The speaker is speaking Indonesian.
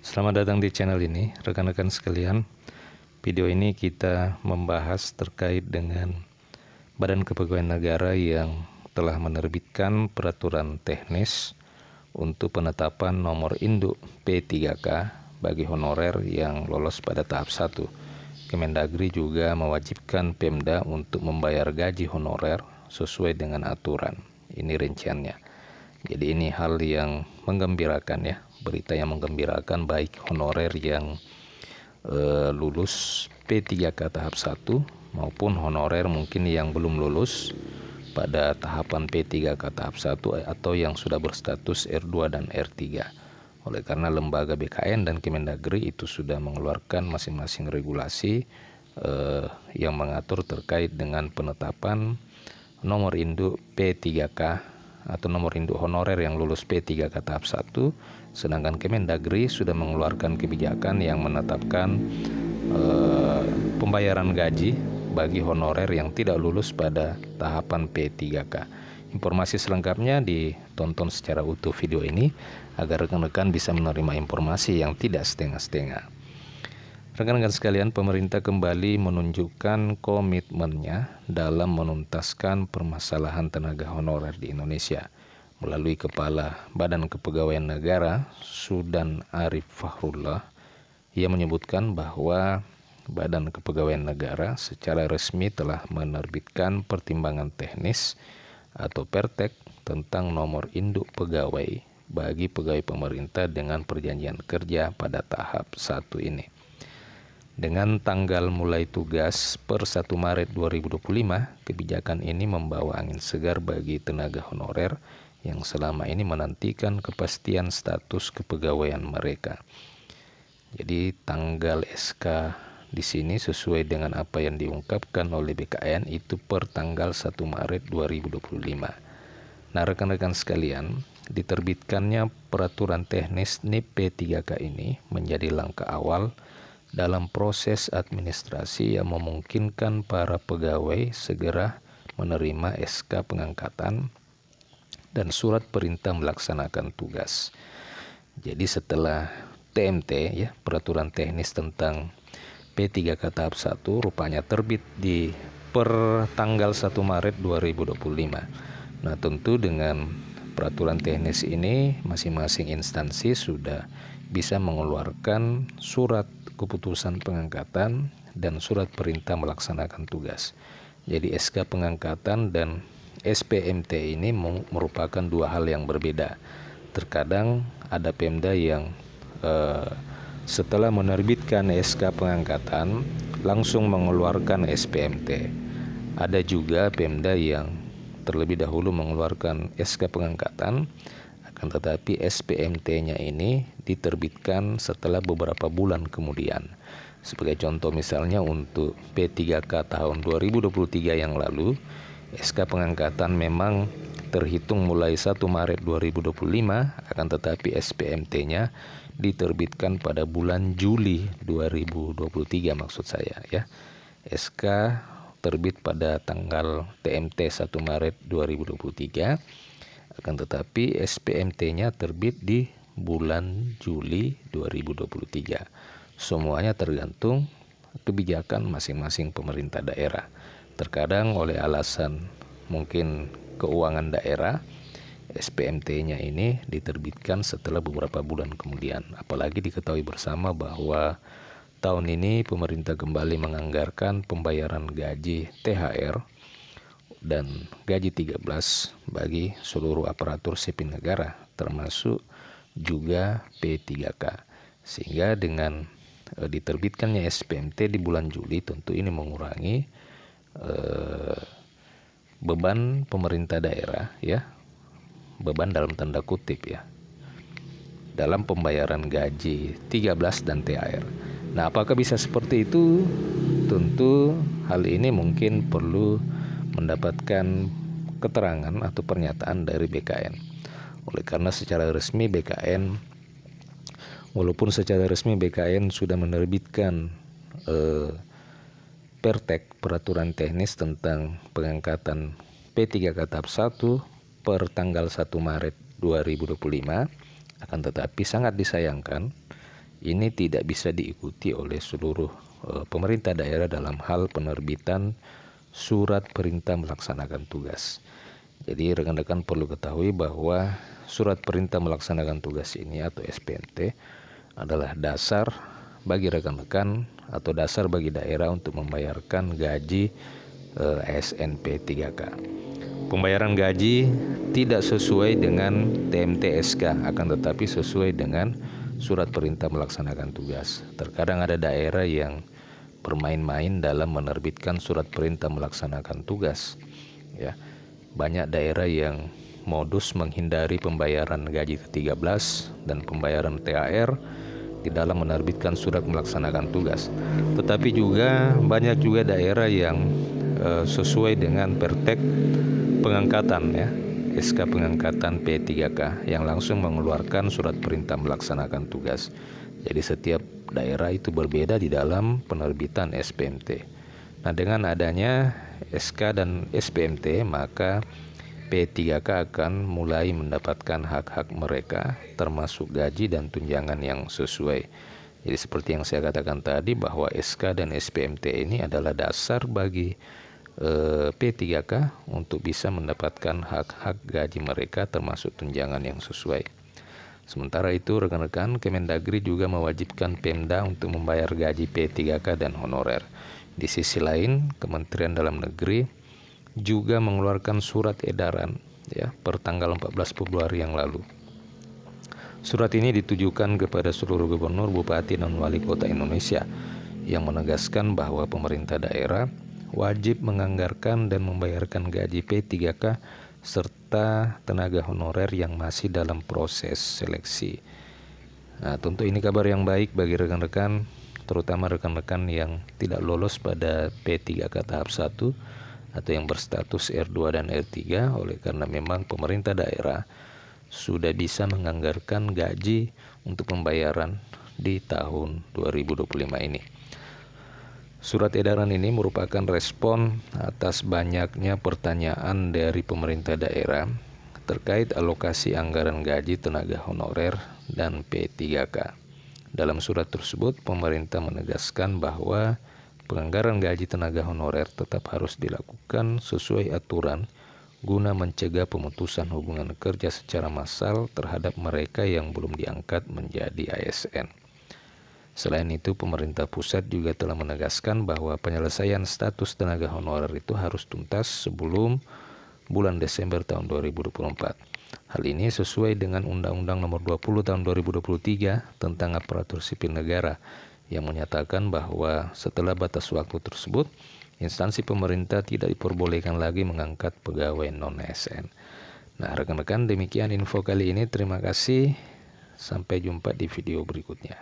Selamat datang di channel ini, rekan-rekan sekalian. Video ini kita membahas terkait dengan Badan Kepegawaian Negara yang telah menerbitkan peraturan teknis untuk penetapan nomor induk P3K bagi honorer yang lolos pada tahap 1. Kemendagri juga mewajibkan Pemda untuk membayar gaji honorer sesuai dengan aturan. Ini rinciannya. Jadi ini hal yang menggembirakan ya, berita yang menggembirakan baik honorer yang lulus P3K tahap 1 maupun honorer mungkin yang belum lulus pada tahapan P3K tahap 1 atau yang sudah berstatus R2 dan R3. Oleh karena lembaga BKN dan Kemendagri itu sudah mengeluarkan masing-masing regulasi yang mengatur terkait dengan penetapan nomor induk P3K atau nomor induk honorer yang lulus P3K tahap 1, sedangkan Kemendagri sudah mengeluarkan kebijakan yang menetapkan pembayaran gaji bagi honorer yang tidak lulus pada tahapan P3K. Informasi selengkapnya ditonton secara utuh video ini agar rekan-rekan bisa menerima informasi yang tidak setengah-setengah. Rekan-rekan sekalian, pemerintah kembali menunjukkan komitmennya dalam menuntaskan permasalahan tenaga honorer di Indonesia. Melalui Kepala Badan Kepegawaian Negara, Sudan Arif Fahrullah, ia menyebutkan bahwa Badan Kepegawaian Negara secara resmi telah menerbitkan pertimbangan teknis atau pertek tentang nomor induk pegawai bagi pegawai pemerintah dengan perjanjian kerja pada tahap 1 ini. Dengan tanggal mulai tugas per 1 Maret 2025, kebijakan ini membawa angin segar bagi tenaga honorer yang selama ini menantikan kepastian status kepegawaian mereka. Jadi tanggal SK di sini sesuai dengan apa yang diungkapkan oleh BKN itu per tanggal 1 Maret 2025. Nah, rekan-rekan sekalian, diterbitkannya peraturan teknis NIP P3K ini menjadi langkah awal dalam proses administrasi yang memungkinkan para pegawai segera menerima SK pengangkatan dan surat perintah melaksanakan tugas. Jadi setelah TMT ya, peraturan teknis tentang P3K tahap 1 rupanya terbit di per tanggal 1 Maret 2025. Nah, tentu dengan peraturan teknis ini masing-masing instansi sudah bisa mengeluarkan surat keputusan pengangkatan dan surat perintah melaksanakan tugas. Jadi SK pengangkatan dan SPMT ini merupakan dua hal yang berbeda. Terkadang ada Pemda yang setelah menerbitkan SK pengangkatan langsung mengeluarkan SPMT. Ada juga Pemda yang terlebih dahulu mengeluarkan SK pengangkatan, akan tetapi SPMT-nya ini diterbitkan setelah beberapa bulan kemudian. Sebagai contoh misalnya untuk P3K tahun 2023 yang lalu, SK pengangkatan memang terhitung mulai 1 Maret 2025, akan tetapi SPMT-nya diterbitkan pada bulan Juli 2023 maksud saya ya. SK terbit pada tanggal TMT 1 Maret 2023. Akan tetapi SPMT-nya terbit di bulan Juli 2023. Semuanya tergantung kebijakan masing-masing pemerintah daerah. Terkadang oleh alasan mungkin keuangan daerah, SPMT-nya ini diterbitkan setelah beberapa bulan kemudian. Apalagi diketahui bersama bahwa tahun ini pemerintah kembali menganggarkan pembayaran gaji THR dan gaji 13 bagi seluruh aparatur sipil negara termasuk juga P3K. Sehingga dengan diterbitkannya SPMT di bulan Juli tentu ini mengurangi beban pemerintah daerah ya. Beban dalam tanda kutip ya. Dalam pembayaran gaji 13 dan THR. Nah, apakah bisa seperti itu? Tentu hal ini mungkin perlu mendapatkan keterangan atau pernyataan dari BKN. Oleh karena secara resmi BKN, walaupun secara resmi BKN sudah menerbitkan pertek peraturan teknis tentang pengangkatan P3K tahap 1 per tanggal 1 Maret 2025, akan tetapi sangat disayangkan ini tidak bisa diikuti oleh seluruh pemerintah daerah dalam hal penerbitan surat perintah melaksanakan tugas. Jadi rekan-rekan perlu ketahui bahwa surat perintah melaksanakan tugas ini atau SPMT adalah dasar bagi rekan-rekan atau dasar bagi daerah untuk membayarkan gaji ASN P3K. Pembayaran gaji tidak sesuai dengan TMT SK, akan tetapi sesuai dengan surat perintah melaksanakan tugas. Terkadang ada daerah yang bermain-main dalam menerbitkan surat perintah melaksanakan tugas. Ya, banyak daerah yang modus menghindari pembayaran gaji ke-13 dan pembayaran THR di dalam menerbitkan surat melaksanakan tugas. Tetapi juga banyak juga daerah yang sesuai dengan pertek pengangkatan, ya, SK pengangkatan P3K yang langsung mengeluarkan surat perintah melaksanakan tugas. Jadi setiap daerah itu berbeda di dalam penerbitan SPMT. Nah, dengan adanya SK dan SPMT, maka P3K akan mulai mendapatkan hak-hak mereka, termasuk gaji dan tunjangan yang sesuai. Jadi seperti yang saya katakan tadi, bahwa SK dan SPMT ini adalah dasar bagi P3K untuk bisa mendapatkan hak-hak gaji mereka, termasuk tunjangan yang sesuai. Sementara itu, rekan-rekan, Kemendagri juga mewajibkan Pemda untuk membayar gaji P3K dan honorer. Di sisi lain, Kementerian Dalam Negeri juga mengeluarkan surat edaran, ya, per tanggal 14 Februari yang lalu. Surat ini ditujukan kepada seluruh gubernur, bupati, dan wali kota Indonesia yang menegaskan bahwa pemerintah daerah wajib menganggarkan dan membayarkan gaji P3K serta tenaga honorer yang masih dalam proses seleksi. Nah, tentu ini kabar yang baik bagi rekan-rekan, terutama rekan-rekan yang tidak lolos pada P3K tahap 1 atau yang berstatus R2 dan R3, oleh karena memang pemerintah daerah sudah bisa menganggarkan gaji untuk pembayaran di tahun 2025 ini. Surat edaran ini merupakan respon atas banyaknya pertanyaan dari pemerintah daerah terkait alokasi anggaran gaji tenaga honorer dan P3K. Dalam surat tersebut, pemerintah menegaskan bahwa penganggaran gaji tenaga honorer tetap harus dilakukan sesuai aturan guna mencegah pemutusan hubungan kerja secara massal terhadap mereka yang belum diangkat menjadi ASN. Selain itu, pemerintah pusat juga telah menegaskan bahwa penyelesaian status tenaga honorer itu harus tuntas sebelum bulan Desember tahun 2024. Hal ini sesuai dengan Undang-Undang Nomor 20 Tahun 2023 tentang Aparatur Sipil Negara yang menyatakan bahwa setelah batas waktu tersebut, instansi pemerintah tidak diperbolehkan lagi mengangkat pegawai non-ASN. Nah, rekan-rekan, demikian info kali ini. Terima kasih. Sampai jumpa di video berikutnya.